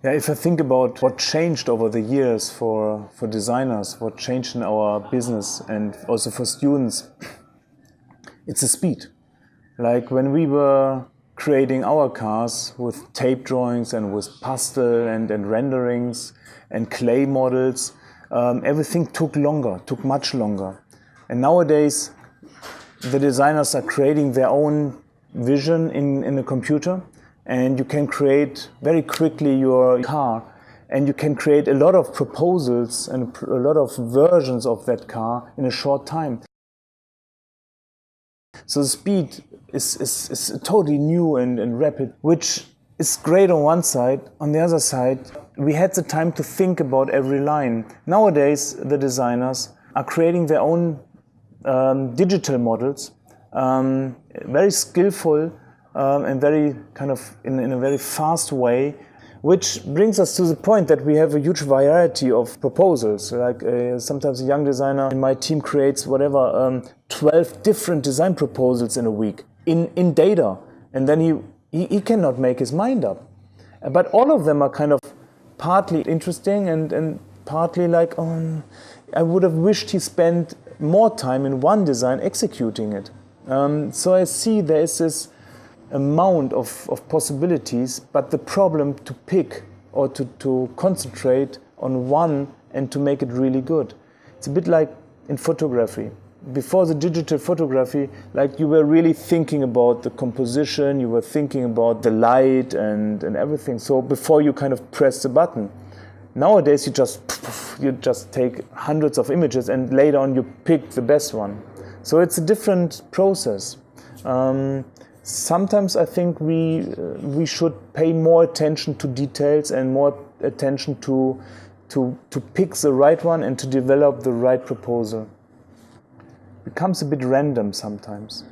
Yeah, if I think about what changed over the years for designers, what changed in our business and also for students, it's the speed. Like when we were creating our cars with tape drawings and with pastel and renderings and clay models, everything took longer, took much longer. And nowadays, the designers are creating their own vision in a computer, and you can create very quickly your car, and you can create a lot of proposals and a lot of versions of that car in a short time. So the speed is totally new and rapid, which is great on one side. On the other side, we had the time to think about every line. Nowadays, the designers are creating their own digital models, very skillful and very kind of in a very fast way, which brings us to the point that we have a huge variety of proposals. Like sometimes a young designer in my team creates 12 different design proposals in a week in data, and then he cannot make his mind up. But all of them are kind of partly interesting and partly like, oh, I would have wished he spent more time in one design executing it. So I see there is this amount of possibilities, but the problem to pick or to concentrate on one and to make it really good. It's a bit like in photography. Before the digital photography, like you were really thinking about the composition, you were thinking about the light and everything. So before you kind of press the button. Nowadays you just take hundreds of images and later on you pick the best one. So it's a different process. Sometimes I think we should pay more attention to details and more attention to pick the right one and to develop the right proposal. It becomes a bit random sometimes.